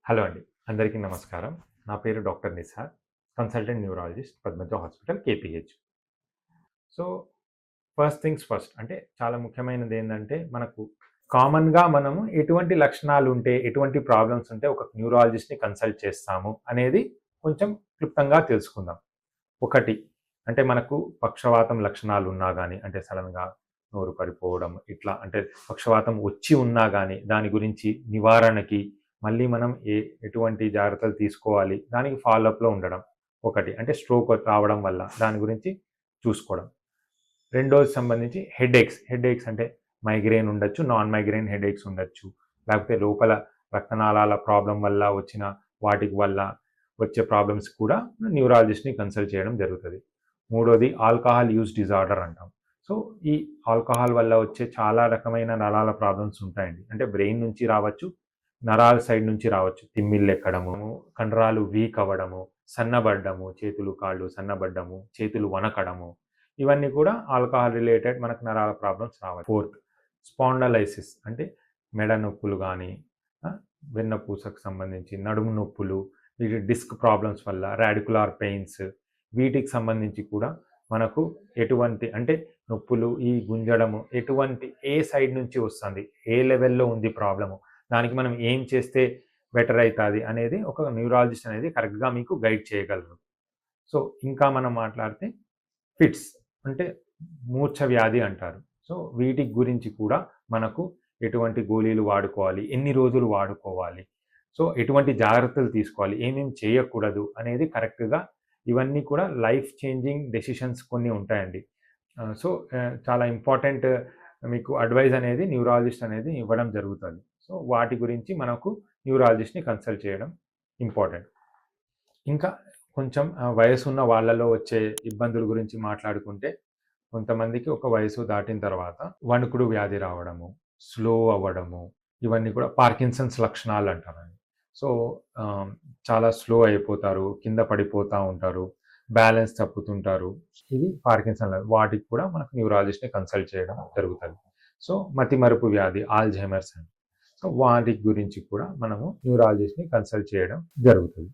Hello అండి. అందరికీ నమస్కారం. నా పేరు doctor Nisar. Consultant neurologist Padmaja hospital KPH. So, first things first అంటే చాలా ముఖ్యమైనదేందంటే మనకు కామన్‌గా మనము ఎటువంటి లక్షణాలుంటే, ఎటువంటి ప్రాబ్లమ్స్ ఉంటే ఒక న్యూరాలజిస్ట్‌ని కన్సల్ట్ చేస్తాము అనేది కొంచెం క్లుప్తంగా తెలుసుకుందాం. ఒకటి అంటే మనకు పక్షవాతం లక్షణాలున్నా గానీ, అంటే సడెన్‌గా నోరు పడిపోవడం ఇట్లా అంటే పక్షవాతం వచ్చి ఉన్నా గానీ దాని గురించి నివారణకి మళ్ళీ మనం ఎటువంటి జాగ్రత్తలు తీసుకోవాలి, దానికి ఫాలోఅప్‌లో ఉండడం. ఒకటి అంటే స్ట్రోక్ రావడం వల్ల దాని గురించి చూసుకోవడం. రెండోది సంబంధించి హెడేక్స్ అంటే మైగ్రేన్ ఉండొచ్చు, నాన్ మైగ్రేన్ హెడేక్స్ ఉండొచ్చు. లేకపోతే లోపల రక్తనాళాల ప్రాబ్లమ్ వల్ల వచ్చిన వాటికి వల్ల వచ్చే ప్రాబ్లమ్స్ కూడా న్యూరాలజిస్ట్‌ని కన్సల్ట్ చేయడం జరుగుతది. మూడోది ఆల్కహాల్ యూజ్ డిజార్డర్ అంటాం. సో, ఈ ఆల్కహాల్ వల్ల వచ్చే చాలా రకమైన నరాల ప్రాబ్లమ్స్ ఉంటాయండి. అంటే బ్రెయిన్ నుంచి రావచ్చు, నరాల సైడ్ నుంచి రావచ్చు. తిమ్మిళ్ళెక్కడము, కండరాలు వీక్ అవ్వడము, సన్నబడ్డము, చేతులు, కాళ్ళు సన్నబడ్డము, చేతులు వణకడము, ఇవన్నీ కూడా ఆల్కహాల్ రిలేటెడ్ మనకు నరాల ప్రాబ్లమ్స్ రావచ్చు. ఫోర్త్ స్పాండలైసిస్ అంటే మెడ నొప్పులు గానీ, వెన్నపూసకు సంబంధించి నడుము నొప్పులు, వీటి డిస్క్ ప్రాబ్లమ్స్ వల్ల రాడిక్యులర్ పెయిన్స్, వీటికి సంబంధించి కూడా మనకు ఎటువంటి అంటే నొప్పులు, ఈ గుంజడము ఎటువంటి ఏ సైడ్ నుంచి వస్తుంది, ఏ లెవెల్‌లో ఉంది ప్రాబ్లము, దానికి మనం ఏం చేస్తే బెటర్ అవుతుంది అనేది ఒక న్యూరాలజిస్ట్ అనేది కరెక్ట్‌గా మీకు గైడ్ చేయగలరు. సో, ఇంకా మనం మాట్లాడితే ఫిట్స్ అంటే మూర్ఛ వ్యాధి అంటారు. సో, వీటి గురించి కూడా మనకు ఎటువంటి గోళీలు వాడుకోవాలి, ఎన్ని రోజులు వాడుకోవాలి, సో ఎటువంటి జాగ్రత్తలు తీసుకోవాలి, ఏమేమి చేయకూడదు అనేది కరెక్ట్‌గా ఇవన్నీ కూడా లైఫ్ చేంజింగ్ డెసిషన్స్ కొన్ని ఉంటాయండి. సో, చాలా ఇంపార్టెంట్ మీకు అడ్వైస్ అనేది న్యూరాలజిస్ట్ అనేది ఇవ్వడం జరుగుతుంది. సో, వాటి గురించి మనకు న్యూరాలజిస్ట్‌ని కన్సల్ట్ చేయడం ఇంపార్టెంట్. ఇంకా కొంచెం వయసున్న వాళ్ళలో వచ్చే ఇబ్బందుల గురించి మాట్లాడుకుంటే, కొంతమందికి ఒక వయసు దాటిన తర్వాత వణుకుడు వ్యాధి రావడము, స్లో అవ్వడము, ఇవన్నీ కూడా పార్కిన్సన్స్ లక్షణాలు అంటారండి. సో, చాలా స్లో అయిపోతారు, కింద పడిపోతూ ఉంటారు, బ్యాలెన్స్ తప్పుతుంటారు. ఇవి పార్కిన్సన్ వాటికి కూడా మనకు న్యూరాలజిస్ట్‌ని కన్సల్ట్ చేయడం జరుగుతుంది. సో, మతిమరుపు వ్యాధి ఆల్‌జైమర్స్ అని. సో, వాటి గురించి కూడా మనము న్యూరాలజిస్ట్‌ని కన్సల్ట్ చేయడం జరుగుతుంది.